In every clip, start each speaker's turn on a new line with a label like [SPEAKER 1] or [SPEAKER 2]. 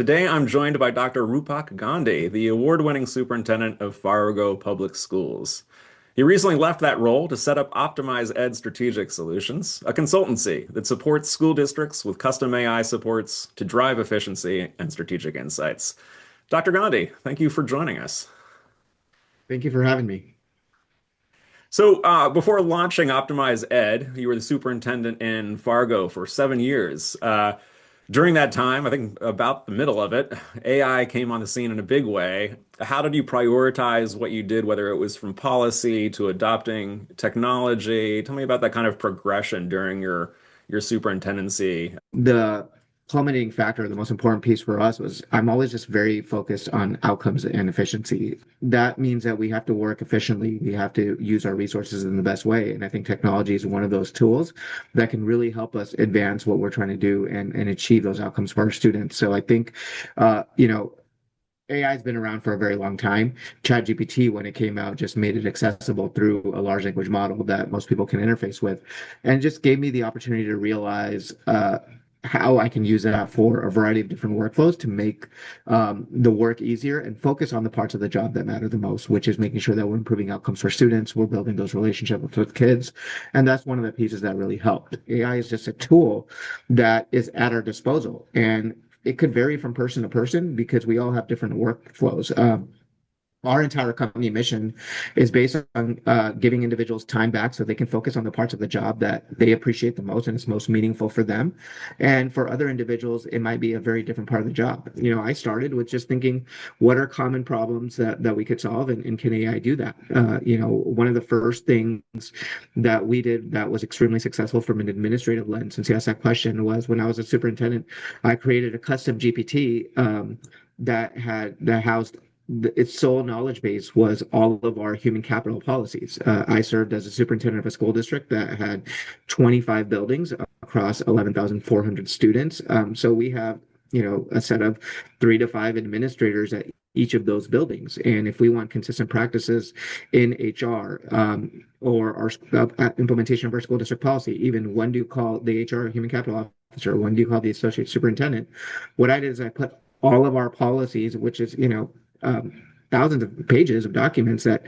[SPEAKER 1] Today I'm joined by Dr. Rupak Gandhi, the award-winning superintendent of Fargo Public Schools. He recently left that role to set up Optimize Ed Strategic Solutions, a consultancy that supports school districts with custom AI supports to drive efficiency and strategic insights. Dr. Gandhi, thank you for joining us.
[SPEAKER 2] Thank you for having me.
[SPEAKER 1] Before launching Optimize Ed, you were the superintendent in Fargo for 7 years. During that time, I think about the middle of it, AI came on the scene in a big way. How did you prioritize what you did, whether it was from policy to adopting technology? Tell me about that kind of progression during your superintendency.
[SPEAKER 2] The culminating factor, the most important piece for us was I'm always just very focused on outcomes and efficiency. That means that we have to work efficiently. We have to use our resources in the best way. And I think technology is one of those tools that can really help us advance what we're trying to do and achieve those outcomes for our students. So I think, AI has been around for a very long time. ChatGPT, when it came out, just made it accessible through a large language model that most people can interface with, and it just gave me the opportunity to realize how I can use that for a variety of different workflows to make the work easier and focus on the parts of the job that matter the most, which is making sure that we're improving outcomes for students, we're building those relationships with kids, and that's one of the pieces that really helped. AI is just a tool that is at our disposal, and it could vary from person to person because we all have different workflows. Our entire company mission is based on giving individuals time back so they can focus on the parts of the job that they appreciate the most and it's most meaningful for them. And for other individuals, it might be a very different part of the job. I started with just thinking, what are common problems that we could solve, and can AI do that? One of the first things that we did that was extremely successful from an administrative lens, since you asked that question, was when I was a superintendent, I created a custom GPT that housed its sole knowledge base was all of our human capital policies. I served as a superintendent of a school district that had 25 buildings across 11,400 students. So we have, a set of 3 to 5 administrators at each of those buildings. And if we want consistent practices in HR or our implementation of our school district policy, even when do you call the HR human capital officer, when do you call the associate superintendent? What I did is I put all of our policies, which is, thousands of pages of documents that,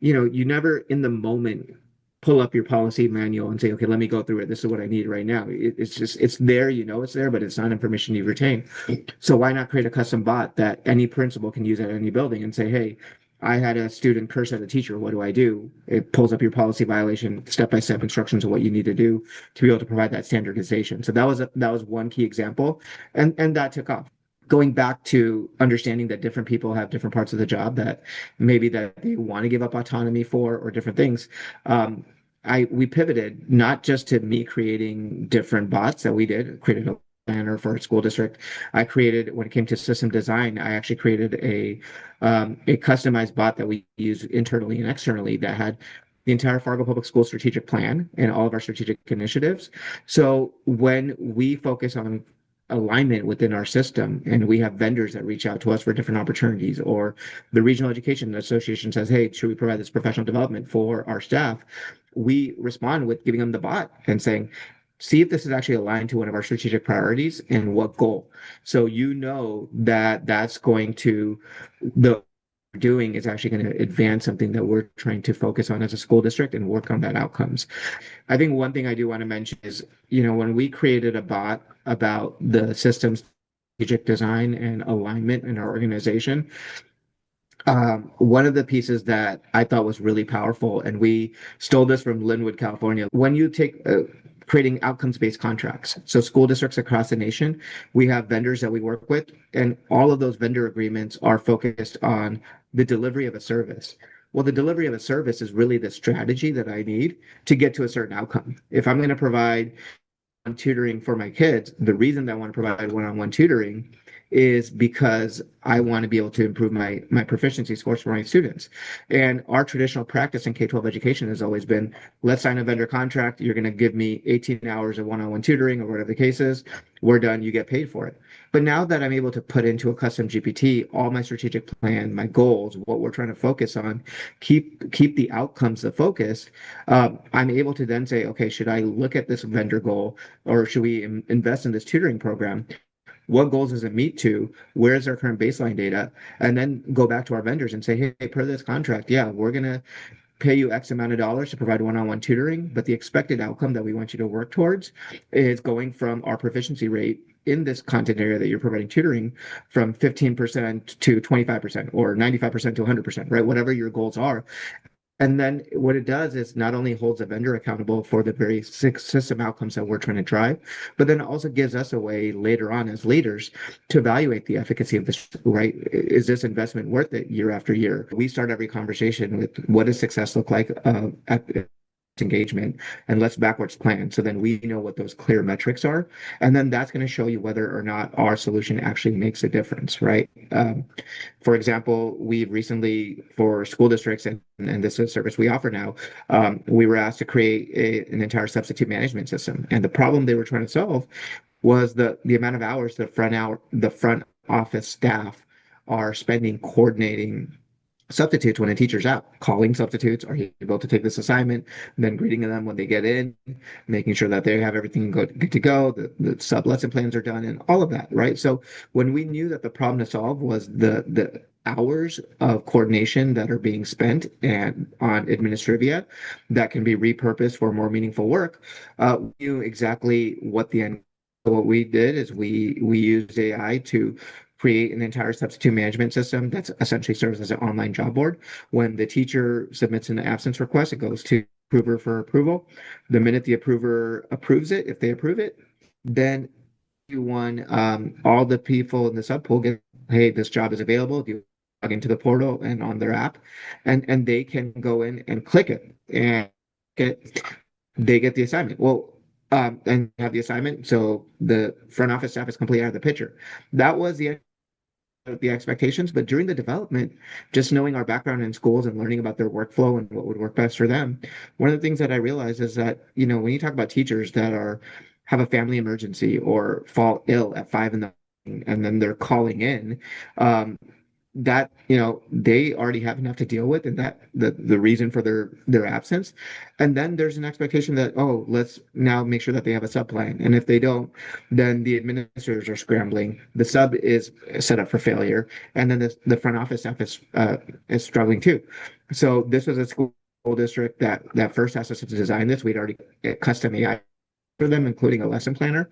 [SPEAKER 2] you never in the moment pull up your policy manual and say, okay, let me go through it. This is what I need right now. It's just, it's there, it's there, but it's not information you retain. So why not create a custom bot that any principal can use at any building and say, hey, I had a student curse at a teacher. What do I do? It pulls up your policy violation, step-by-step instructions of what you need to do to be able to provide that standardization. So that was one key example, and that took off. Going back to understanding that different people have different parts of the job that maybe that they want to give up autonomy for or different things. We pivoted not just to me creating different bots that we did, created a planner for our school district. I created, when it came to system design, I actually created a customized bot that we use internally and externally that had the entire Fargo Public Schools strategic plan and all of our strategic initiatives. So when we focus on alignment within our system and we have vendors that reach out to us for different opportunities, or the regional education association says, hey, should we provide this professional development for our staff, we respond with giving them the bot and saying, see if this is actually aligned to one of our strategic priorities and what goal. So that that's going to the doing is actually going to advance something that we're trying to focus on as a school district and work on that outcomes. I think one thing I do want to mention is, when we created a bot about the system's strategic design and alignment in our organization, one of the pieces that I thought was really powerful, and we stole this from Linwood, California, when you take creating outcomes-based contracts. So school districts across the nation, we have vendors that we work with, and all of those vendor agreements are focused on the delivery of a service. Well, the delivery of a service is really the strategy that I need to get to a certain outcome. If I'm going to provide tutoring for my kids, the reason that I want to provide one-on-one tutoring is because I want to be able to improve my proficiency scores for my students. And our traditional practice in K-12 education has always been, let's sign a vendor contract. You're going to give me 18 hours of one-on-one tutoring or whatever the case is. We're done. You get paid for it. But now that I'm able to put into a custom GPT all my strategic plan, my goals, what we're trying to focus on, keep the outcomes the focus, I'm able to then say, okay, should I look at this vendor goal, or should we invest in this tutoring program? what goals does it meet to, where's our current baseline data, and then go back to our vendors and say, hey, per this contract, yeah, we're going to pay you X amount of dollars to provide one-on-one tutoring, but the expected outcome that we want you to work towards is going from our proficiency rate in this content area that you're providing tutoring from 15% to 25% or 95% to 100%, right? Whatever your goals are. And then what it does is not only holds a vendor accountable for the very system outcomes that we're trying to drive, but then it also gives us a way later on as leaders to evaluate the efficacy of this, right? Is this investment worth it year after year? We start every conversation with what does success look like at engagement, and let's backwards plan so then we know what those clear metrics are, and then that's going to show you whether or not our solution actually makes a difference, right? For example, we've recently, for school districts, and this is a service we offer now, we were asked to create an entire substitute management system, and the problem they were trying to solve was the amount of hours the front office staff are spending coordinating substitutes when a teacher's out, calling substitutes, are you able to take this assignment, then greeting them when they get in, making sure that they have everything good to go, the sub lesson plans are done, and all of that, right? So when we knew that the problem to solve was the hours of coordination that are being spent and on administrivia that can be repurposed for more meaningful work, we knew exactly what the end. So what we did is we used AI to create an entire substitute management system that essentially serves as an online job board. When the teacher submits an absence request, it goes to approver for approval. The minute the approver approves it, if they approve it, then all the people in the sub pool get, hey, this job is available. Do you log into the portal and on their app, and they can go in and click it and get they get the assignment. Well, and have the assignment, so the front office staff is completely out of the picture. That was the expectations, but during the development, just knowing our background in schools and learning about their workflow and what would work best for them, one of the things that I realized is that, when you talk about teachers that have a family emergency or fall ill at 5 in the morning and then they're calling in, that they already have enough to deal with, and that the reason for their absence, and then there's an expectation that, oh, let's now make sure that they have a sub plan, and if they don't, then the administrators are scrambling, the sub is set up for failure, and then the front office staff is struggling too. So this was a school district that first asked us to design this. We'd already custom AI for them, including a lesson planner.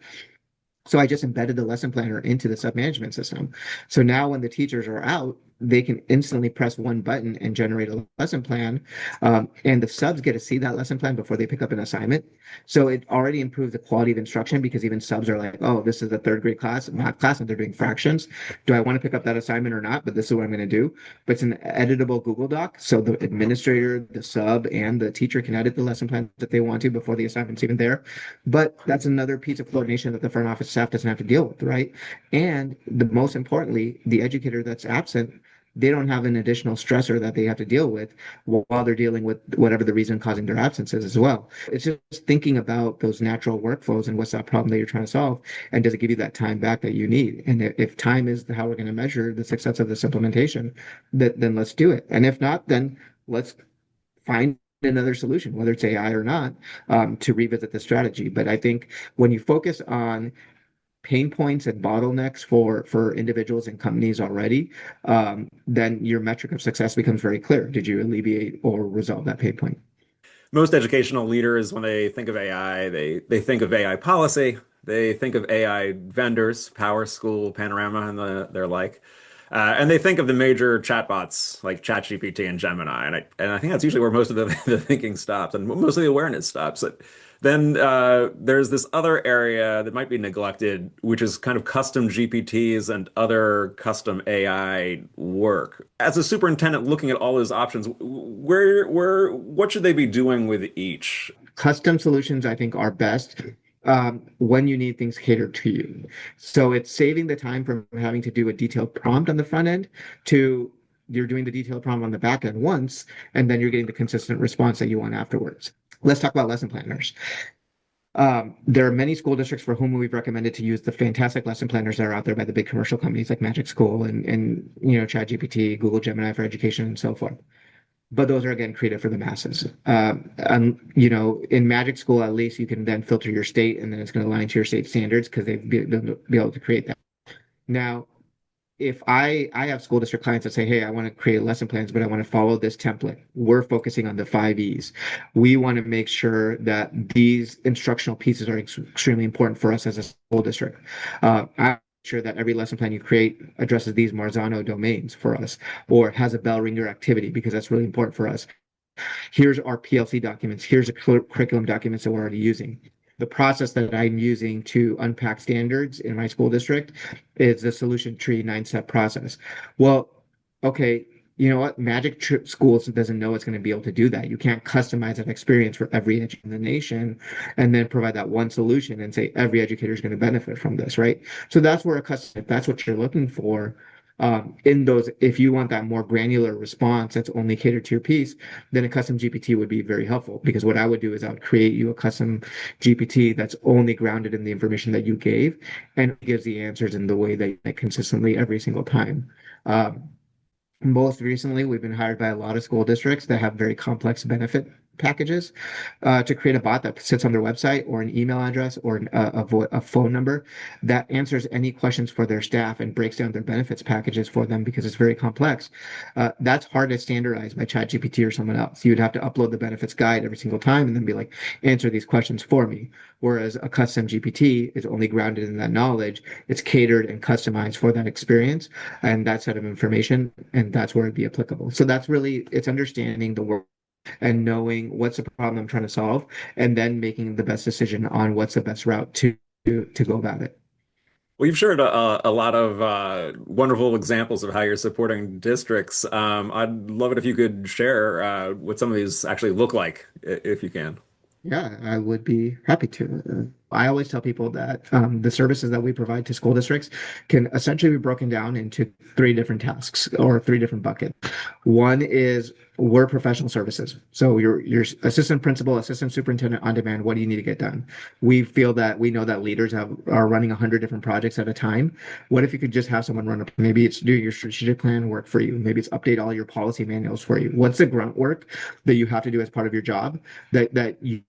[SPEAKER 2] So I just embedded the lesson planner into the sub management system. So now when the teachers are out, they can instantly press one button and generate a lesson plan. And the subs get to see that lesson plan before they pick up an assignment. So it already improves the quality of instruction because even subs are like, oh, this is a third grade class, math class, and they're doing fractions. Do I want to pick up that assignment or not? But this is what I'm going to do. But it's an editable Google Doc. So the administrator, the sub, and the teacher can edit the lesson plan that they want to before the assignment's even there. But that's another piece of coordination that the front office staff doesn't have to deal with, right? And the most importantly, the educator that's absent, they don't have an additional stressor that they have to deal with while they're dealing with whatever the reason causing their absence is as well. It's just thinking about those natural workflows and what's that problem that you're trying to solve, and does it give you that time back that you need? And if time is how we're going to measure the success of this implementation, then let's do it. And if not, then let's find another solution, whether it's AI or not, to revisit the strategy. But I think when you focus on pain points and bottlenecks for individuals and companies already, then your metric of success becomes very clear. Did you alleviate or resolve that pain point?
[SPEAKER 1] Most educational leaders, when they think of AI, they think of AI policy, they think of AI vendors, Power School, Panorama, and their like. And they think of the major chatbots like ChatGPT and Gemini, and I think that's usually where most of the thinking stops and most of the awareness stops. Then there's this other area that might be neglected, which is kind of custom GPTs and other custom AI work. As a superintendent looking at all those options, what should they be doing with each?
[SPEAKER 2] Custom solutions, I think, are best when you need things catered to you. So it's saving the time from having to do a detailed prompt on the front end to you're doing the detailed prompt on the back end once, and then you're getting the consistent response that you want afterwards. Let's talk about lesson planners. There are many school districts for whom we've recommended to use the fantastic lesson planners that are out there by the big commercial companies like Magic School and ChatGPT, Google Gemini for education, and so forth. But those are again created for the masses. And in Magic School, at least you can then filter your state, and then it's going to align to your state standards because they've been able to create that. Now, if I have school district clients that say, hey, I want to create lesson plans, but I want to follow this template. We're focusing on the 5 E's. We want to make sure that these instructional pieces are extremely important for us as a school district. I'm sure that every lesson plan you create addresses these Marzano domains for us, or has a bell ringer activity because that's really important for us. Here's our PLC documents. Here's the curriculum documents that we're already using. The process that I'm using to unpack standards in my school district is the solution tree 9 step process. Well, okay, you know what? Magic Trip Schools doesn't know it's going to be able to do that. You can't customize that experience for every educator in the nation and then provide that one solution and say every educator is going to benefit from this, right? So that's where a custom, if that's what you're looking for, in those, if you want that more granular response that's only catered to your piece, then a custom GPT would be very helpful. Because what I would do is I would create you a custom GPT that's only grounded in the information that you gave and gives the answers in the way that consistently every single time. Um, Most recently, we've been hired by a lot of school districts that have very complex benefit packages to create a bot that sits on their website or an email address or a phone number that answers any questions for their staff and breaks down their benefits packages for them because it's very complex. That's hard to standardize by ChatGPT or someone else. You'd have to upload the benefits guide every single time and then be like, answer these questions for me. Whereas a custom GPT is only grounded in that knowledge. It's catered and customized for that experience and that set of information, and that's where it'd be applicable. So that's really it's understanding the work and knowing what's the problem I'm trying to solve, and then making the best decision on what's the best route to go about it.
[SPEAKER 1] Well, you've shared a lot of wonderful examples of how you're supporting districts. I'd love it if you could share what some of these actually look like, if you can.
[SPEAKER 2] Yeah, I would be happy to. I always tell people that the services that we provide to school districts can essentially be broken down into 3 different tasks or 3 different buckets. One is we're professional services. So your assistant principal, assistant superintendent on demand, what do you need to get done? We feel that we know that leaders are running 100 different projects at a time. What if you could just have someone run up? Maybe it's do your strategic plan work for you. Maybe it's update all your policy manuals for you. What's the grunt work that you have to do as part of your job that you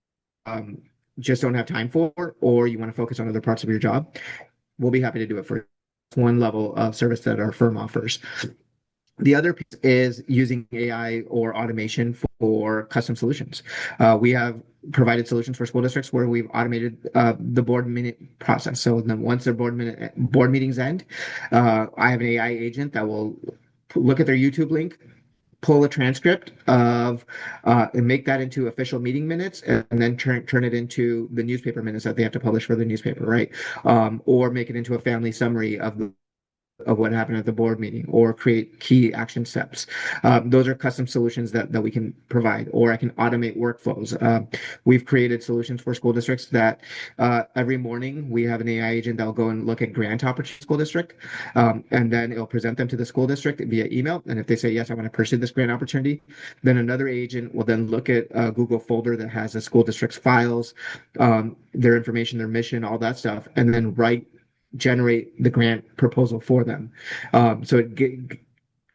[SPEAKER 2] um, just don't have time for, or you want to focus on other parts of your job, we'll be happy to do it for one level of service that our firm offers. The other piece is using AI or automation for custom solutions. We have provided solutions for school districts where we've automated the board minute process. So then once their board meetings end, I have an AI agent that will look at their YouTube link, pull a transcript of and make that into official meeting minutes and then turn it into the newspaper minutes that they have to publish for the newspaper, right? Or make it into a family summary of what happened at the board meeting or create key action steps. Those are custom solutions that we can provide, or I can automate workflows. We've created solutions for school districts that every morning we have an AI agent that will go and look at grant opportunities school district, and then it'll present them to the school district via email. And if they say, yes, I want to pursue this grant opportunity, then another agent will then look at a Google folder that has the school district's files, their information, their mission, all that stuff, and then generate the grant proposal for them. So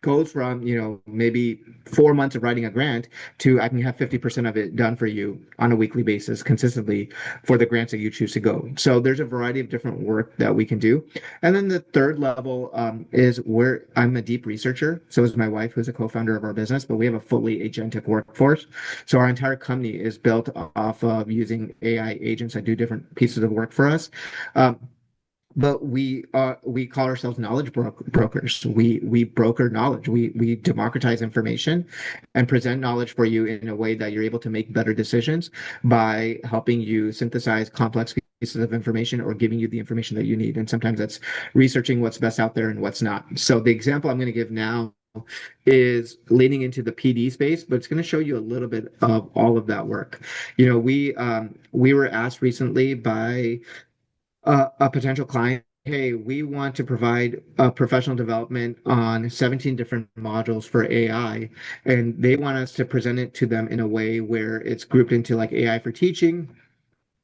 [SPEAKER 2] goes from, maybe 4 months of writing a grant to I can have 50% of it done for you on a weekly basis consistently for the grants that you choose to go. So there's a variety of different work that we can do. And then the third level is where I'm a deep researcher. So is my wife, who's a co-founder of our business, but we have a fully agentic workforce. So our entire company is built off of using AI agents that do different pieces of work for us. But we call ourselves brokers. We broker knowledge. We democratize information and present knowledge for you in a way that you're able to make better decisions by helping you synthesize complex pieces of information or giving you the information that you need. And sometimes that's researching what's best out there and what's not. So the example I'm going to give now is leaning into the PD space, but it's going to show you a little bit of all of that work. We were asked recently by a potential client, hey, we want to provide professional development on 17 different modules for AI, and they want us to present it to them in a way where it's grouped into like AI for teaching,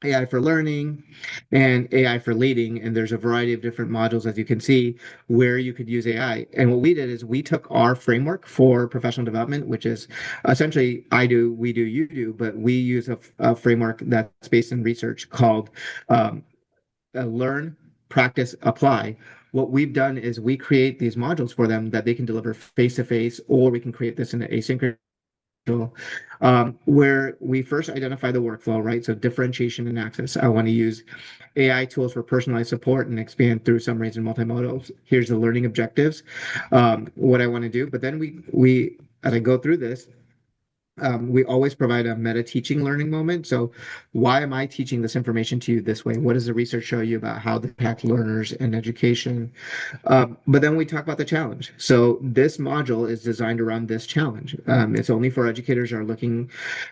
[SPEAKER 2] AI for learning, and AI for leading. And there's a variety of different modules, as you can see, where you could use AI. And what we did is we took our framework for professional development, which is essentially I do, we do, you do, but we use a framework that's based in research called learn, practice, apply, What we've done is we create these modules for them that they can deliver face to face, or we can create this in an asynchronous where we first identify the workflow, right? So differentiation and access. I want to use AI tools for personalized support and expand through summaries and multimodals. Here's the learning objectives, what I want to do. But then we as I go through this, we always provide a meta teaching learning moment. So, why am I teaching this information to you this way? What does the research show you about how they impact learners and education? But then we talk about the challenge. So, this module is designed around this challenge. It's only for educators who are looking,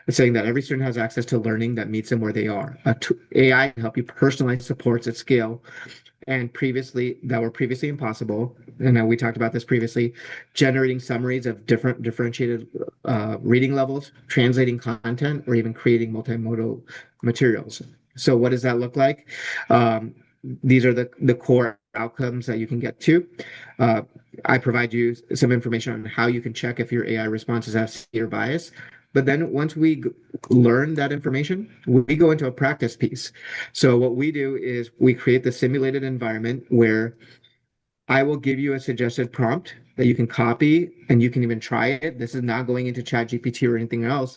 [SPEAKER 2] saying that every student has access to learning that meets them where they are. AI can help you personalize supports at scale and previously that were previously impossible. And we talked about this previously, generating summaries of different differentiated reading levels, translating content, or even creating multimodal materials. So what does that look like? These are the core outcomes that you can get to. Uh, I provide you some information on how you can check if your AI responses have severe bias. But then once we learn that information, we go into a practice piece. So what we do is we create the simulated environment where I will give you a suggested prompt that you can copy and you can even try it. This is not going into ChatGPT or anything else,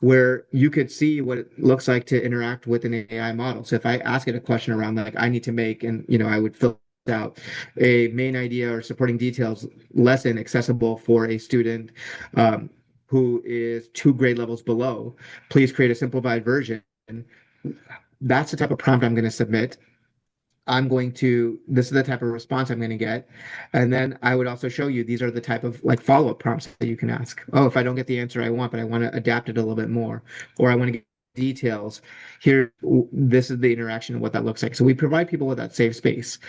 [SPEAKER 2] where you could see what it looks like to interact with an AI model. So if I ask it a question around like I need to make, and I would fill out a main idea or supporting details lesson accessible for a student who is 2 grade levels below, please create a simplified version. That's the type of prompt I'm going to submit. This is the type of response I'm going to get. And then I would also show you these are the type of like follow-up prompts that you can ask. Oh, if I don't get the answer I want, but I want to adapt it a little bit more, or I want to get details here, this is the interaction and what that looks like. So we provide people with that safe space.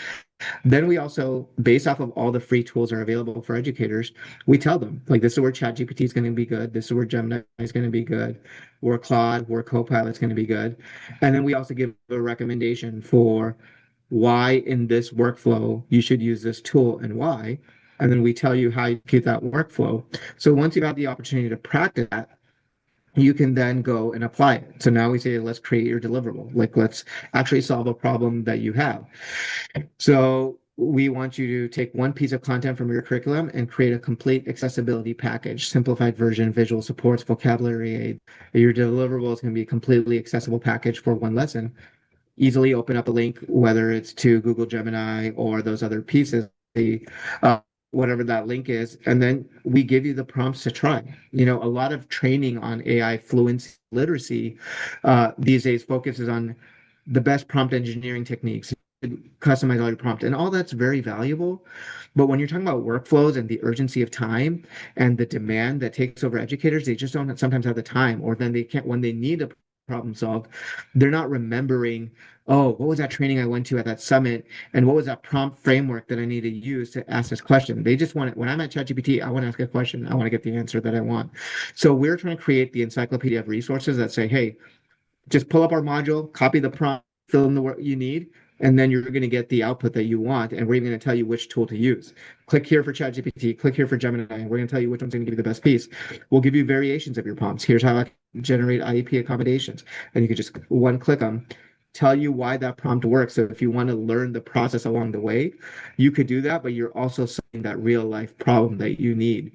[SPEAKER 2] Then we also, based off of all the free tools are available for educators, we tell them like this is where ChatGPT is going to be good, this is where Gemini is going to be good, where Claude, where Copilot is going to be good. And then we also give a recommendation for why in this workflow you should use this tool and why. And then we tell you how you keep that workflow. So once you've had the opportunity to practice that, you can then go and apply it. So now we say, let's create your deliverable. Like, let's actually solve a problem that you have. So we want you to take one piece of content from your curriculum and create a complete accessibility package, simplified version, visual supports, vocabulary aid. Your deliverable is going to be a completely accessible package for one lesson. Easily open up a link, whether it's to Google Gemini or those other pieces, uh, whatever that link is, and then we give you the prompts to try. A lot of training on AI fluency literacy these days focuses on the best prompt engineering techniques, customize all your prompt, and all that's very valuable. But when you're talking about workflows and the urgency of time and the demand that takes over educators, they just don't sometimes have the time, or then they can't when they need a problem solved, they're not remembering, oh, what was that training I went to at that summit? And what was that prompt framework that I need to use to ask this question? They just want it. When I'm at ChatGPT, I want to ask a question. I want to get the answer that I want. So we're trying to create the encyclopedia of resources that say, hey, just pull up our module, copy the prompt, fill in the work you need, and then you're going to get the output that you want. And we're even going to tell you which tool to use. Click here for ChatGPT, click here for Gemini, and we're going to tell you which one's going to give you the best piece. We'll give you variations of your prompts. Here's how I generate IEP accommodations. And you can just one click them, tell you why that prompt works. So if you want to learn the process along the way, you could do that, but you're also solving that real life problem that you need.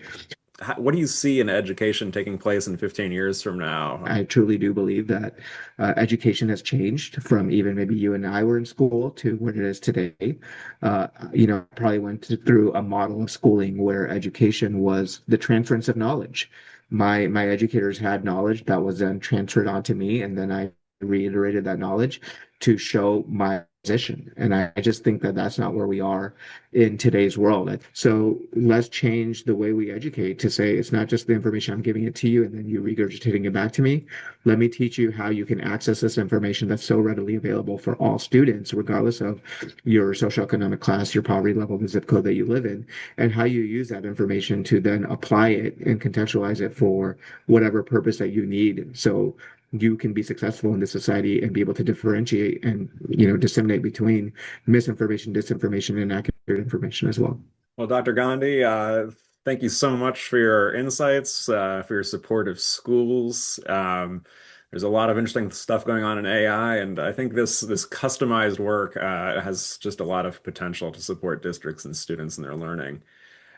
[SPEAKER 1] What do you see in education taking place in 15 years from now?
[SPEAKER 2] I truly do believe that education has changed from even maybe you and I were in school to what it is today. Probably went through a model of schooling where education was the transference of knowledge. My educators had knowledge that was then transferred onto me, and then I reiterated that knowledge to show my position. And I just think that that's not where we are in today's world. So let's change the way we educate to say it's not just the information I'm giving it to you and then you regurgitating it back to me. Let me teach you how you can access this information that's so readily available for all students, regardless of your socioeconomic class, your poverty level, the zip code that you live in, and how you use that information to then apply it and contextualize it for whatever purpose that you need. So you can be successful in this society and be able to differentiate and disseminate between misinformation, disinformation, and accurate information as well.
[SPEAKER 1] Well, Dr. Gandhi, thank you so much for your insights, for your support of schools. There's a lot of interesting stuff going on in AI, and I think this customized work has just a lot of potential to support districts and students in their learning.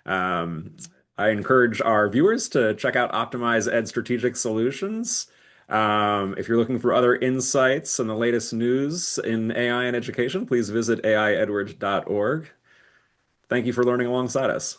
[SPEAKER 1] Um, I encourage our viewers to check out Optimize Ed Strategic Solutions. If you're looking for other insights and the latest news in AI and education, please visit aiedwards.org. Thank you for learning alongside us.